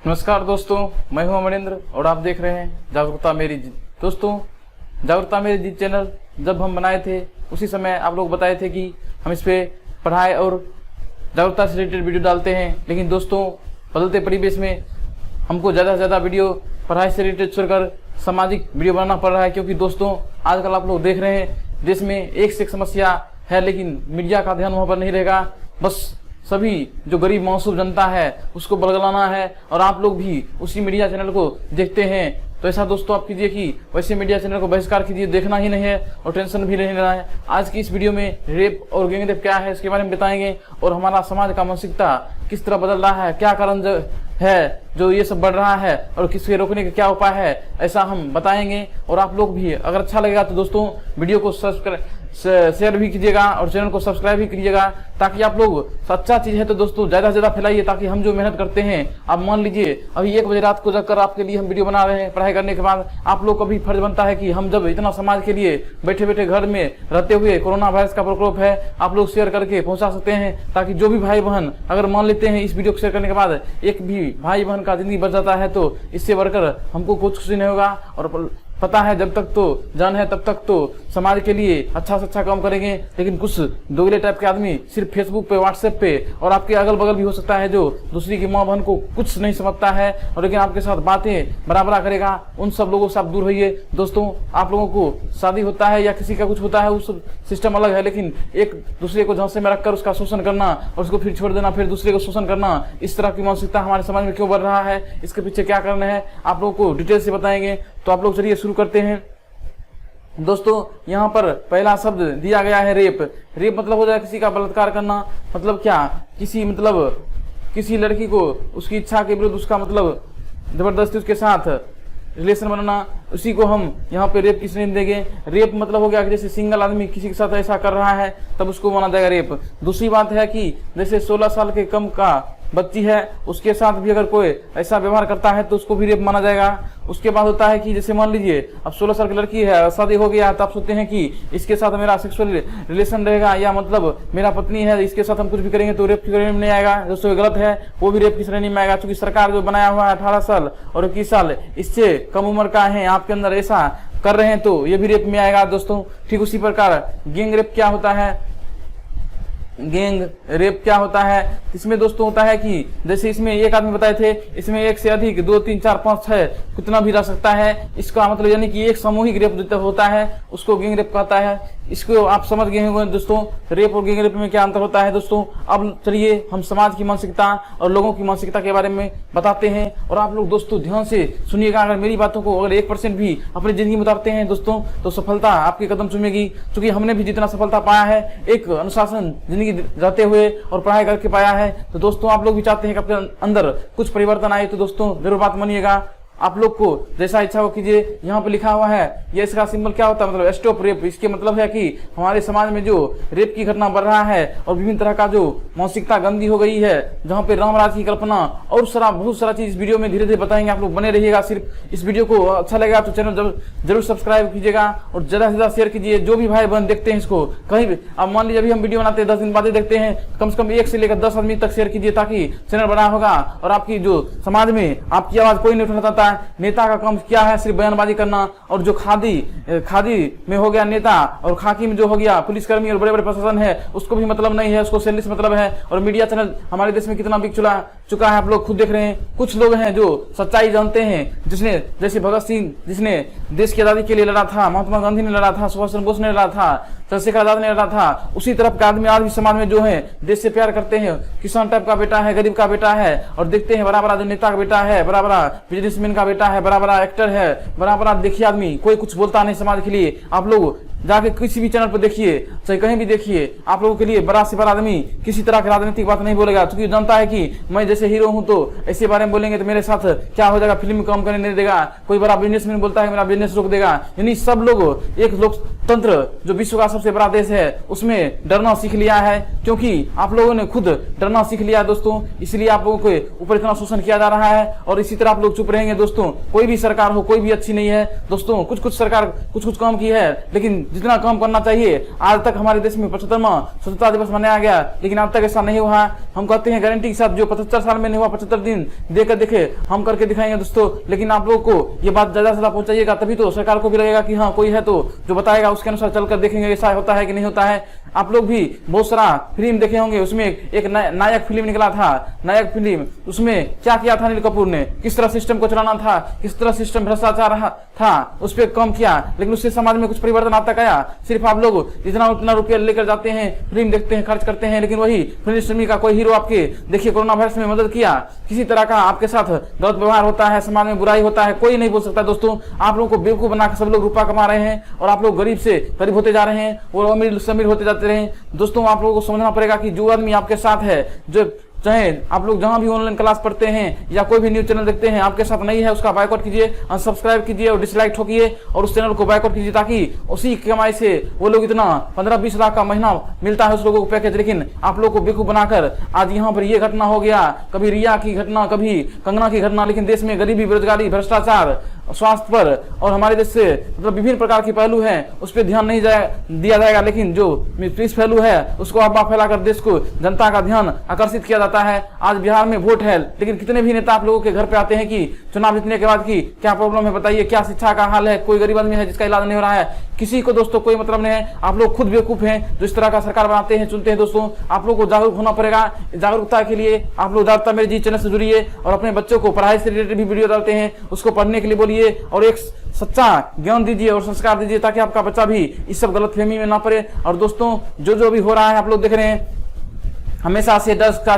नमस्कार दोस्तों, मैं हूं अमरेंद्र और आप देख रहे हैं जागरूकता मेरी जीत। दोस्तों, जागरूकता मेरी जीत चैनल जब हम बनाए थे उसी समय आप लोग बताए थे कि हम इस पे पढ़ाई और जागरूकता से रिलेटेड वीडियो डालते हैं। लेकिन दोस्तों, बदलते परिवेश में हमको ज़्यादा से ज़्यादा वीडियो पढ़ाई से रिलेटेड छोड़कर सामाजिक वीडियो बनाना पड़ रहा है, क्योंकि दोस्तों आजकल आप लोग देख रहे हैं देश में एक से एक समस्या है, लेकिन मीडिया का ध्यान वहाँ पर नहीं रहेगा। बस सभी जो गरीब मासूम जनता है उसको बरगलाना है और आप लोग भी उसी मीडिया चैनल को देखते हैं। तो ऐसा दोस्तों आप कीजिए कि वैसे मीडिया चैनल को बहिष्कार कीजिए, देखना ही नहीं है और टेंशन भी नहीं लेना है। आज की इस वीडियो में रेप और गैंग रेप क्या है इसके बारे में बताएंगे और हमारा समाज का मानसिकता किस तरह बदल रहा है, क्या कारण है जो ये सब बढ़ रहा है और किसके रोकने का क्या उपाय है, ऐसा हम बताएंगे। और आप लोग भी अगर अच्छा लगेगा तो दोस्तों वीडियो को शेयर भी कीजिएगा और चैनल को सब्सक्राइब भी कीजिएगा, ताकि आप लोग सच्चा चीज है तो दोस्तों ज्यादा से ज्यादा फैलाइए, ताकि हम जो मेहनत करते हैं, आप मान लीजिए अभी 1 बजे रात को जगकर आपके लिए हम वीडियो बना रहे हैं पढ़ाई करने के बाद, आप लोग का भी फर्ज बनता है कि हम जब इतना समाज के लिए बैठे बैठे घर में रहते हुए कोरोना वायरस का प्रकोप है, आप लोग शेयर करके पहुंचा सकते हैं, ताकि जो भी भाई बहन अगर मान लेते हैं इस वीडियो को शेयर करने के बाद एक भी भाई बहन का जिंदगी बच जाता है तो इससे बढ़कर हमको कुछ खुशी नहीं होगा। और पता है जब तक तो जान है तब तक तो समाज के लिए अच्छा से अच्छा काम करेंगे। लेकिन कुछ दोगले टाइप के आदमी सिर्फ फेसबुक पे, व्हाट्सएप पे और आपके अगल बगल भी हो सकता है जो दूसरी की माँ बहन को कुछ नहीं समझता है और लेकिन आपके साथ बातें बराबर करेगा, उन सब लोगों से आप दूर रहिए। दोस्तों, आप लोगों को शादी होता है या किसी का कुछ होता है उस सिस्टम अलग है, लेकिन एक दूसरे को झांसे में रखकर उसका शोषण करना और उसको फिर छोड़ देना, फिर दूसरे को शोषण करना, इस तरह की मानसिकता हमारे समाज में क्यों बढ़ रहा है, इसके पीछे क्या कारण है, आप लोगों को डिटेल से बताएंगे। तो आप लोग चलिए शुरू करते हैं। दोस्तों, यहाँ पर पहला शब्द दिया गया है रेप। रेप मतलब हो जाए किसी का बलात्कार करना। मतलब क्या, किसी लड़की को उसकी इच्छा के विरुद्ध उसका मतलब जबरदस्ती उसके साथ रिलेशन बनाना, उसी को हम यहाँ पे रेप की श्रेणी देंगे। रेप मतलब हो गया कि जैसे सिंगल आदमी किसी के साथ ऐसा कर रहा है तब उसको माना जाएगा रेप। दूसरी बात है कि जैसे 16 साल के कम का बच्ची है उसके साथ भी अगर कोई ऐसा व्यवहार करता है तो उसको भी रेप माना जाएगा। उसके बाद होता है कि जैसे मान लीजिए अब 16 साल की लड़की है, शादी हो गया, तो आप सोचते हैं कि इसके साथ मेरा सेक्सुअल रिलेशन रहेगा या मतलब मेरा पत्नी है इसके साथ हम कुछ भी करेंगे तो रेप की श्रेणी में नहीं आएगा। दोस्तों गलत है, वो भी रेप की श्रेणी में आएगा, क्योंकि सरकार जो बनाया हुआ है 18 साल और 21 साल इससे कम उम्र का है, आपके अंदर ऐसा कर रहे हैं तो ये भी रेप में आएगा। दोस्तों ठीक उसी प्रकार गैंग रेप क्या होता है, गैंग रेप क्या होता है, इसमें दोस्तों होता है कि जैसे इसमें एक आदमी बताए थे, इसमें एक से अधिक 2 3 4 5 6 कितना भी रह सकता है। इसका मतलब यानी कि एक सामूहिक रेप होता है, उसको गैंग रेप कहता है। इसको आप समझ गए होंगे दोस्तों, रेप और गैंग रेप में क्या अंतर होता है। दोस्तों अब चलिए हम समाज की मानसिकता और लोगों की मानसिकता के बारे में बताते हैं और आप लोग दोस्तों ध्यान से सुनिएगा। अगर मेरी बातों को अगर 1% भी अपनी जिंदगी में उतारते हैं दोस्तों तो सफलता आपके कदम चूमेगी। क्योंकि हमने भी जितना सफलता पाया है एक अनुशासन जिंदगी रहते हुए और पढ़ाई करके पाया है, तो दोस्तों आप लोग भी चाहते हैं कि अपने अंदर कुछ परिवर्तन आए, तो दोस्तों जरूर बात मानिएगा। आप लोग को जैसा इच्छा हो कीजिए। यहाँ पे लिखा हुआ है, ये इसका सिंबल क्या होता है, मतलब स्टॉप रेप। इसके मतलब है कि हमारे समाज में जो रेप की घटना बढ़ रहा है और विभिन्न तरह का जो मानसिकता गंदी हो गई है, जहाँ पे रामराज की कल्पना और बहुत सारा चीज इस वीडियो में धीरे धीरे बताएंगे। आप लोग बने रहिएगा। सिर्फ इस वीडियो को अच्छा लगेगा तो चैनल जरूर सब्सक्राइब कीजिएगा और ज्यादा से ज्यादा शेयर कीजिए। जो भी भाई बहन देखते हैं इसको कहीं भी, अब मान लीजिए अभी हम वीडियो बनाते हैं 10 दिन बाद देखते हैं, कम से कम 1 से लेकर 10 आदमी तक शेयर कीजिए, ताकि चैनल बड़ा होगा और आपकी जो समाज में आपकी आवाज कोई नहीं उठाता। नेता का काम क्या है, सिर्फ बयानबाजी करना। और जो खादी में हो गया नेता और खाकी में जो हो गया पुलिसकर्मी और बड़े बड़े प्रशासन है, उसको भी मतलब नहीं है, उसको सैलरी से मतलब है। और मीडिया चैनल हमारे देश में कितना बिक चुका है, आप लोग खुद देख रहे हैं। कुछ लोग हैं जो सच्चाई जानते हैं, जिसने जैसे भगत सिंह जिसने देश की आजादी के लिए लड़ा था, महात्मा गांधी ने लड़ा था, सुभाष चंद्र बोस ने लड़ा था, चंद्रशेखर आजाद ने लड़ा था, उसी तरफ का आदमी आज भी समाज में जो है देश से प्यार करते हैं। किसान टाइप का बेटा है, गरीब का बेटा है और देखते हैं बड़ा बड़ा जो नेता का बेटा है, बड़ा बड़ा बिजनेसमैन का बेटा है, बड़ा बड़ा एक्टर है, बड़ा बड़ा देखिए आदमी कोई कुछ बोलता नहीं समाज के लिए। आप लोग जाके किसी भी चैनल पर देखिए, चाहे कहीं भी देखिए, आप लोगों के लिए बड़ा से बड़ा आदमी किसी तरह की राजनीतिक बात नहीं बोलेगा, क्योंकि जानता है कि मैं जैसे हीरो हूं तो ऐसे बारे में बोलेंगे तो मेरे साथ क्या हो जाएगा, फिल्म में काम करने नहीं देगा। कोई बड़ा बिजनेसमैन बोलता है मेरा बिजनेस रोक देगा। यानी सब लोग एक लोकतंत्र जो विश्व का सबसे बड़ा देश है उसमें डरना सीख लिया है, क्योंकि आप लोगों ने खुद डरना सीख लिया है दोस्तों। इसलिए आप लोगों के ऊपर इतना शोषण किया जा रहा है और इसी तरह आप लोग चुप रहेंगे दोस्तों। कोई भी सरकार हो, कोई भी अच्छी नहीं है दोस्तों। कुछ सरकार कुछ काम की है, लेकिन जितना कम करना चाहिए। आज तक हमारे देश में 75वां स्वतंत्रता दिवस मनाया गया, लेकिन अब तक ऐसा नहीं हुआ। हम कहते हैं गारंटी के साथ जो 75 साल में नहीं हुआ 75 दिन देकर देखे, हम करके दिखाएंगे दोस्तों। लेकिन आप लोगों को ये बात ज्यादा से ज्यादा पहुंचाइएगा, तभी तो सरकार को भी लगेगा कि हाँ कोई है तो जो बताएगा, उसके अनुसार चलकर देखेंगे ऐसा होता है कि नहीं होता है। आप लोग भी बहुत सारा फिल्म देखे होंगे, उसमें एक नायक फिल्म निकला था, नायक फिल्म, उसमें क्या किया था अनिल कपूर ने, किस तरह सिस्टम को चलाना था, किस तरह सिस्टम भ्रष्टाचार था, उस पर कम किया, लेकिन उससे समाज में कुछ परिवर्तन अब तक आया। सिर्फ आप लोग इतना उतना रुपया लेकर जाते हैं, फिल्म देखते हैं, खर्च करते हैं, लेकिन वही फिल्म इंडस्ट्री का कोई हीरो आपके देखिए कोरोना वायरस में मदद किया, किसी तरह का आपके साथ गलत व्यवहार होता है, समाज में बुराई होता है, कोई नहीं बोल सकता दोस्तों। आप लोगों को बेवकूफ बनाकर सब लोग रुपया कमा रहे हैं और आप लोग गरीब से गरीब होते जा रहे हैं और अमीर से अमीर होते जाते रहे। दोस्तों आप लोगों को समझना पड़ेगा कि जो आदमी आपके साथ है, जो चाहे आप लोग जहां भी ऑनलाइन क्लास पढ़ते हैं या कोई भी न्यूज चैनल देखते हैं, आपके साथ नहीं है उसका बायकॉट कीजिए, अनसब्सक्राइब कीजिए और डिसलाइक ठोकिए और उस चैनल को बायकॉट कीजिए, ताकि उसी कमाई से वो लोग इतना 15-20 लाख का महीना मिलता है उस लोगों को पैकेज, लेकिन आप लोग को बेवकूफ बनाकर आज यहाँ पर ये घटना हो गया, कभी रिया की घटना, कभी कंगना की घटना, लेकिन देश में गरीबी, बेरोजगारी, भ्रष्टाचार, स्वास्थ्य पर और हमारे देश से मतलब विभिन्न प्रकार के पहलू हैं, उस पर ध्यान नहीं दिया जाएगा, लेकिन जो मिसप्रीस पहलू है उसको अफवाह फैलाकर देश को, जनता का ध्यान आकर्षित किया जाता है। आज बिहार में वोट है, लेकिन कितने भी नेता आप लोगों के घर पे आते हैं कि चुनाव जीतने के बाद की क्या प्रॉब्लम है बताइए, क्या शिक्षा का हाल है, कोई गरीब आदमी है जिसका इलाज नहीं हो रहा है, किसी को दोस्तों कोई मतलब नहीं है। आप लोग खुद बेवकूफ हैं जो इस तरह का सरकार बनाते हैं, चुनते हैं। दोस्तों आप लोग को जागरूक होना पड़ेगा। जागरूकता के लिए आप लोग जागरूकता मेरे जी चैनल से जुड़िए और अपने बच्चों को पढ़ाई से रिलेटेड भी वीडियो डालते हैं, उसको पढ़ने के लिए बोलिए और एक सच्चा ज्ञान दीजिए और संस्कार दीजिए, ताकि आपका बच्चा भी इस सब गलत फहमी में ना पड़े। और दोस्तों जो भी हो रहा है आप लोग देख रहे हैं, हमेशा से ड्रग्स का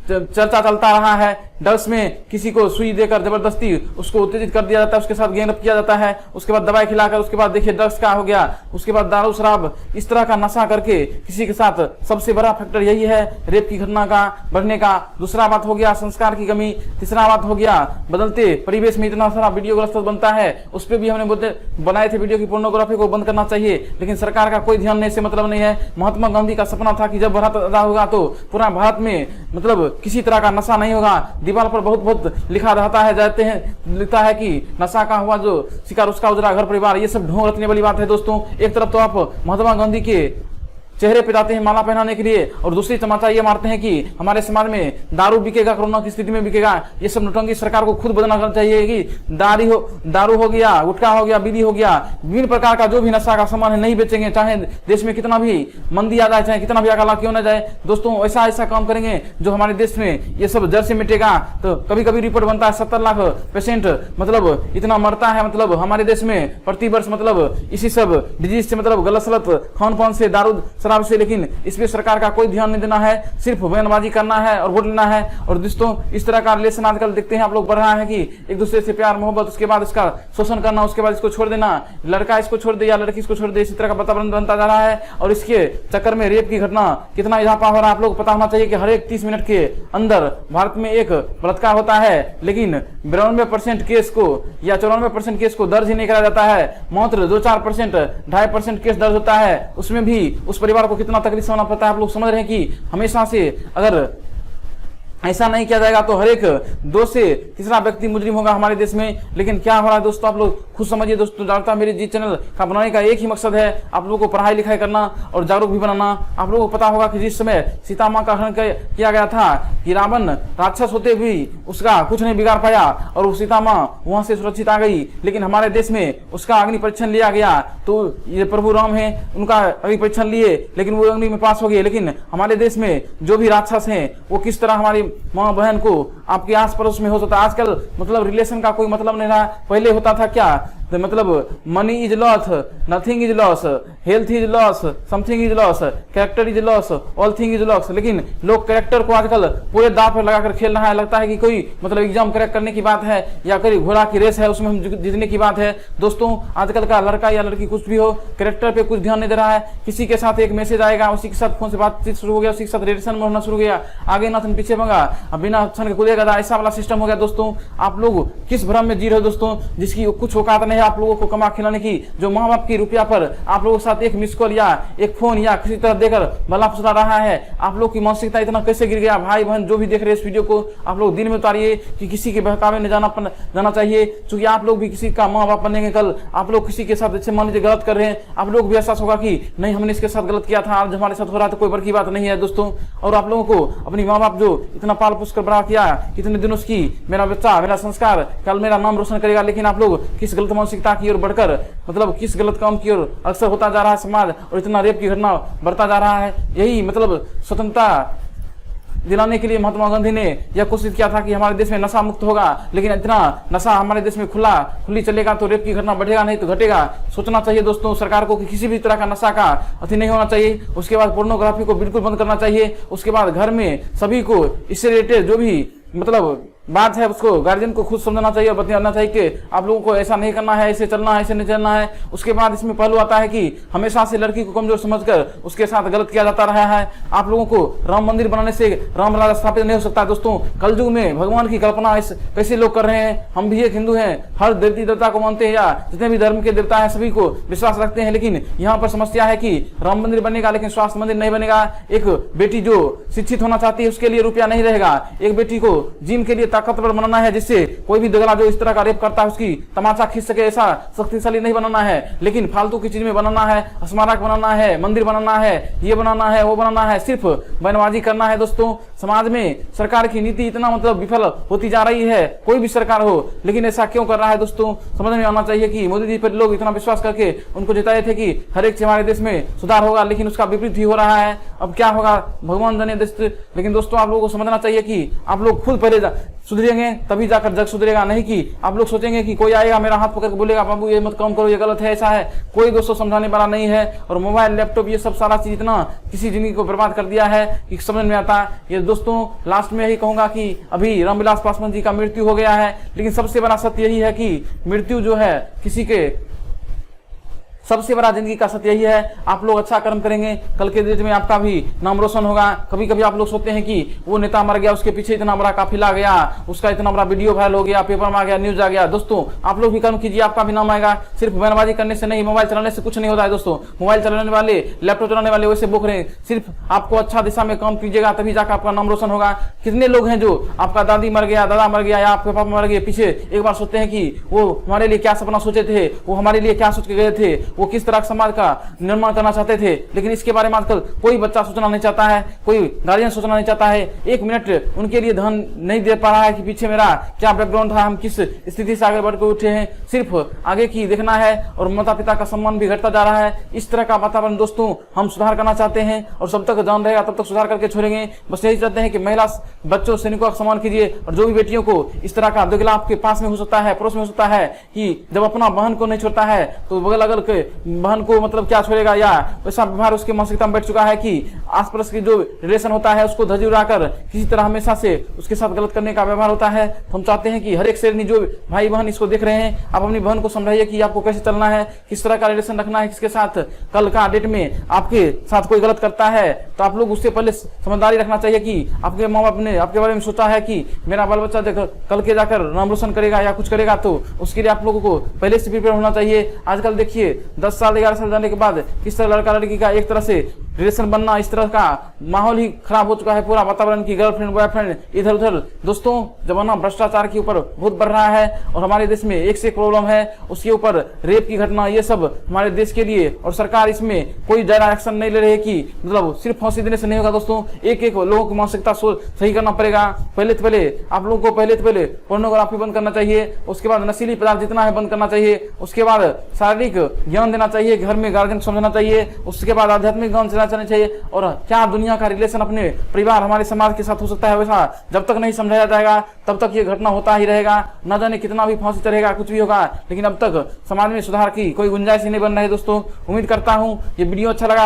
चर्चा चलता रहा है। ड्रग्स में किसी को सुई देकर जबरदस्ती उसको उत्तेजित कर दिया जाता है, उसके साथ गैंगरेप किया जाता है, उसके बाद दवाई खिलाकर, उसके बाद देखिए ड्रग्स का हो गया, उसके बाद दारू शराब, इस तरह का नशा करके किसी के साथ सबसे बड़ा फैक्टर यही है रेप की घटना का बढ़ने का। दूसरा बात हो गया संस्कार की कमी। तीसरा बात हो गया बदलते परिवेश में इतना सारा वीडियोग्राफी बनता है, उस पर भी हमने बनाए थे वीडियो की पोर्नोग्राफी को बंद करना चाहिए, लेकिन सरकार का कोई ध्यान नहीं से मतलब नहीं है। महात्मा गांधी का सपना था कि जब भारत आजाद होगा तो पूरा भारत में मतलब किसी तरह का नशा नहीं होगा। दीवार पर बहुत बहुत लिखा रहता है, जाते हैं लिखता है कि नशा का हुआ जो शिकार उसका उजरा घर परिवार। ये सब ढोंग रचने वाली बात है दोस्तों। एक तरफ तो आप महात्मा गांधी के चेहरे पे जाते हैं माला पहनाने के लिए, और दूसरी तमाचा ये मारते हैं कि हमारे समाज में दारू बिकेगा, कोरोना की स्थिति में बिकेगा। ये सब नौटंकी सरकार को खुद बदलना करना चाहिए कि दारू हो गया, गुटखा हो गया, बीड़ी हो गया, विभिन्न प्रकार का जो भी नशा का सामान है नहीं बेचेंगे, चाहे देश में कितना भी मंदी आ जाए, चाहे कितना भी अकाला क्यों न जाए। दोस्तों ऐसा काम करेंगे जो हमारे देश में ये सब जड़ से मिटेगा। तो कभी कभी रिपोर्ट बनता है 70 लाख पेशेंट मतलब इतना मरता है मतलब हमारे देश में प्रति वर्ष, मतलब इसी सब डिजीज से, मतलब गलत सलत खान पान से, दारू शराब से, लेकिन इस पे सरकार का कोई ध्यान नहीं देना है, सिर्फ बयानबाजी करना है और वोट लेना है। और दोस्तों इस तरह का रिलेशन आजकल देखते हैं आप लोग बढ़ रहा है कि एक दूसरे से प्यार मोहब्बत, उसके बाद इसका शोषण करना, उसके बाद इसको छोड़ देना, लड़का इसको छोड़ दे या लड़की इसको छोड़ दे, इसी तरह का वातावरण बनता जा रहा है। और इसके चक्कर में रेप की घटना कितना इजाफा हो रहा है आप लोग पता होना चाहिए कि हर एक 30 मिनट के अंदर भारत में एक बलात्कार होता है, लेकिन 92% केस को या 94% केस को दर्ज ही नहीं करा जाता है। मात्र 2-4%, 2.5% केस दर्ज होता है, उसमें भी उस परिवार को कितना तकलीफ सहना पड़ता है। आप लोग समझ रहे हैं कि हमेशा से अगर ऐसा नहीं किया जाएगा तो हर एक 2 से तीसरा व्यक्ति मुजरिम होगा हमारे देश में। लेकिन क्या हो रहा है दोस्तों आप लोग खुद समझिए। दोस्तों जागरूकता मेरे जी चैनल का बनाने का एक ही मकसद है, आप लोगों को पढ़ाई लिखाई करना और जागरूक भी बनाना। आप लोगों को पता होगा कि जिस समय सीता माँ का हरण किया गया था कि रावण राक्षस होते भी उसका कुछ नहीं बिगाड़ पाया और सीता माँ वहां से सुरक्षित आ गई, लेकिन हमारे देश में उसका अग्नि परीक्षण लिया गया। तो ये प्रभु राम है, उनका अग्नि परीक्षण लिए लेकिन वो अग्नि में पास हो गए। लेकिन हमारे देश में जो भी राक्षस हैं वो किस तरह हमारी माँ बहन को आपके आस पड़ोस में हो सकता है। आजकल मतलब रिलेशन का कोई मतलब नहीं रहा। पहले होता था क्या, तो मतलब money is loss, nothing is loss, health is loss, something is loss, character is loss, all thing is loss. लेकिन लोग कैरेक्टर को आजकल पूरे दांव पर लगाकर खेल रहा है। लगता है कि कोई मतलब एग्जाम क्रैक करने की बात है या कोई घोड़ा की रेस है, उसमें हम जीतने की बात है। दोस्तों आजकल का लड़का या लड़की कुछ भी हो, कैरेक्टर पे कुछ ध्यान नहीं दे रहा है। किसी के साथ एक मैसेज आएगा, उसी के साथ फोन से बातचीत शुरू हो गया, उसी के साथ रिलेशन में होना शुरू हो गया, आगे ना पीछे भगा, बिना छन के कूदेगा, ऐसा वाला सिस्टम हो गया। दोस्तों आप लोग किस भ्रम में जी रहे हो दोस्तों, जिसकी कुछ औकात नहीं है आप लोगों को कमा खिलाने की, जो माँ बाप की रुपया पर आप लोगों के साथ एक मिस कॉल या एक फोन या किसी तरह देकर भला फुसला रहा है। आप लोग की मानसिकता इतना कैसे गिर गया? भाई बहन जो भी देख रहे हैं इस वीडियो को, आप लोग दिन में उतारिए कि किसी के बहकावे में जाना चाहिए, क्योंकि आप लोग भी किसी का माँ बाप बनेंगे कल। आप लोग किसी के साथ अच्छे मान लीजिए गलत कर रहे हैं, आप लोग भी एहसास होगा कि नहीं हमने इसके साथ गलत किया था, आज हमारे साथ हो रहा था, कोई बड़ी बात नहीं है दोस्तों। और आप लोगों को अपनी माँ बाप जो इतना पाल पोस कर बड़ा किया, कितने दिनों की मेरा बच्चा मेरा संस्कार कल मेरा नाम रोशन करेगा, लेकिन आप लोग किस गलत मानसिकता की ओर बढ़कर मतलब किस गलत काम की ओर अक्सर होता जा रहा है समाज, और इतना रेप की घटना बढ़ता जा रहा है। यही मतलब स्वतंत्रता दिलाने के लिए महात्मा गांधी ने यह कोशिश किया था कि हमारे देश में नशा मुक्त होगा, लेकिन इतना नशा हमारे देश में खुली चलेगा तो रेप की घटना बढ़ेगा नहीं तो घटेगा। सोचना चाहिए दोस्तों सरकार को कि किसी भी तरह का नशा का अति नहीं होना चाहिए। उसके बाद पोर्नोग्राफी को बिल्कुल बंद करना चाहिए। उसके बाद घर में सभी को इससे रिलेटेड जो भी मतलब बात है उसको गार्जियन को खुद समझना चाहिए और बताना चाहिए कि आप लोगों को ऐसा नहीं करना है, ऐसे चलना है, ऐसे नहीं चलना है। उसके बाद इसमें पहलू आता है कि हमेशा से लड़की को कमजोर समझकर उसके साथ गलत किया जाता रहा है। आप लोगों को राम मंदिर बनाने से राम राज स्थापित नहीं हो सकता दोस्तों। कलयुग में भगवान की कल्पना कैसे लोग कर रहे हैं। हम भी एक हिंदू हैं, हर देवी देवता को मानते हैं या जितने भी धर्म के देवता हैं सभी को विश्वास रखते हैं, लेकिन यहाँ पर समस्या है कि राम मंदिर बनेगा लेकिन स्वास्थ्य मंदिर नहीं बनेगा। एक बेटी जो शिक्षित होना चाहती है उसके लिए रुपया नहीं रहेगा। एक बेटी को जिम के लिए ताकतवर बनाना है जिससे कोई भी दगला जो इस तरह का रेप करता है उसकी तमाचा खींच सके, ऐसा शक्तिशाली नहीं बनाना है, लेकिन फालतू की चीज में बनाना है। स्मारक बनाना है, मंदिर बनाना है, ये बनाना है, वो बनाना है, सिर्फ बयानबाजी करना है दोस्तों। समाज में सरकार की नीति इतना मतलब विफल होती जा रही है, कोई भी सरकार हो, लेकिन ऐसा क्यों कर रहा है दोस्तों? समझ में आना चाहिए कि मोदी जी पर लोग इतना विश्वास करके उनको जिताए थे कि हर एक हमारे देश में सुधार होगा, लेकिन उसका विपरीत ही हो रहा है। अब क्या होगा भगवान जाने दोस्तों। लेकिन दोस्तों आप लोगों को समझना चाहिए कि आप लोग खुद पहले सुधरेंगे तभी जाकर जग सुधरेगा, नहीं कि आप लोग सोचेंगे कि कोई आएगा मेरा हाथ पकड़ के बोलेगा बाबू ये मत काम करो, ये गलत है, ऐसा है। कोई दोस्तों समझाने वाला नहीं है। और मोबाइल लैपटॉप ये सब सारा चीज इतना किसी जिंदगी को बर्बाद कर दिया है कि समझ में आता है। ये दोस्तों लास्ट में यही कहूंगा कि अभी रामविलास पासवान जी का मृत्यु हो गया है, लेकिन सबसे बड़ा सत्य यही है कि मृत्यु जो है किसी के सबसे बड़ा जिंदगी का सत्य यही है, आप लोग अच्छा कर्म करेंगे कल के दिन में आपका भी नाम रोशन होगा। कभी कभी आप लोग सोचते हैं कि वो नेता मर गया, उसके पीछे इतना बड़ा काफिला गया, उसका इतना बड़ा वीडियो वायरल हो गया, पेपर में आ गया, न्यूज आ गया। दोस्तों आप लोग भी कर्म कीजिए, आपका भी नाम आएगा। सिर्फ बयानबाजी करने से नहीं, मोबाइल चलाने से कुछ नहीं होता है दोस्तों। मोबाइल चलाने वाले, लैपटॉप चलाने वाले वैसे बोक रहे हैं। सिर्फ आपको अच्छा दिशा में काम कीजिएगा तभी जाकर आपका नाम रोशन होगा। कितने लोग हैं जो आपका दादी मर गया, दादा मर गया या आपके पापा मर गए, पीछे एक बार सोचते हैं कि वो हमारे लिए क्या सपना सोचे थे, वो हमारे लिए क्या सोच के गए थे, वो किस तरह समाज का निर्माण करना चाहते थे, लेकिन इसके बारे में आजकल कोई बच्चा सोचना नहीं चाहता है, कोई गार्जियन सोचना नहीं चाहता है। एक मिनट उनके लिए ध्यान नहीं दे पा रहा है कि पीछे मेरा क्या बैकग्राउंड था, हम किस स्थिति से आगे बढ़ के उठे हैं। सिर्फ आगे की देखना है और माता पिता का सम्मान भी घटता जा रहा है। इस तरह का वातावरण दोस्तों हम सुधार करना चाहते हैं और जब तक जान रहेगा तब तक सुधार करके छोड़ेंगे। बस यही चाहते हैं कि महिला बच्चों सैनिकों का सम्मान कीजिए और जो भी बेटियों को इस तरह का दुगला आपके पास में हो सकता है, पड़ोस में हो सकता है कि जब अपना बहन को नहीं छोड़ता है तो बगल अगल के बहन को मतलब क्या छोड़ेगा, या वैसा व्यवहार उसके मानसिकता में बैठ चुका है कि आस पड़ोस की जो रिलेशन होता है उसको धजी उड़ाकर किसी तरह हमेशा से उसके साथ गलत करने का व्यवहार होता है। तो हम चाहते हैं कि हर एक शेरनी जो भाई बहन इसको देख रहे हैं, आप अपनी बहन को समझाइए कि आपको कैसे चलना है, किस तरह का रिलेशन रखना है, किसके साथ। कल का डेट में आपके साथ कोई गलत करता है तो आप लोग उससे पहले समझदारी रखना चाहिए कि आपके माँ बाप ने आपके बारे में सोचा है कि मेरा बाल बच्चा कल के जाकर नाम रोशन करेगा या कुछ करेगा, तो उसके लिए आप लोगों को पहले से प्रिपेयर होना चाहिए। आजकल देखिए 10 साल 11 साल जाने के बाद किस तरह लड़का लड़की का एक तरह से रिलेशन बनना, इस तरह का माहौल ही खराब हो चुका है पूरा वातावरण की। गर्लफ्रेंड बॉयफ्रेंड इधर उधर। दोस्तों जमाना भ्रष्टाचार के ऊपर बहुत बढ़ रहा है और हमारे देश में एक से एक प्रॉब्लम है, उसके ऊपर रेप की घटना, ये सब हमारे देश के लिए और सरकार इसमें कोई ज्यादा एक्शन नहीं ले रही है कि मतलब सिर्फ फांसी देने से नहीं होगा दोस्तों। एक एक लोगों की मानसिकता सही करना पड़ेगा। पहले तो पहले आप लोगों को पहले पोर्नोग्राफी बंद करना चाहिए, उसके बाद नशीली पदार्थ जितना है बंद करना चाहिए, उसके बाद शारीरिक ज्ञान देना चाहिए, घर में गार्जियन समझना चाहिए, उसके बाद आध्यात्मिक ज्ञान चलाना चाहिए। और क्या दुनिया का रिलेशन अपने परिवार हमारे समाज के साथ हो सकता है, वैसा जब तक नहीं समझाया जाएगा तब तक ये घटना होता ही रहेगा। न जाने कितना भी फांसी चढ़ेगा, कुछ भी होगा, लेकिन अब तक समाज में सुधार की कोई गुंजाइश ही नहीं बन रही है दोस्तों। उम्मीद करता हूँ ये वीडियो अच्छा लगा।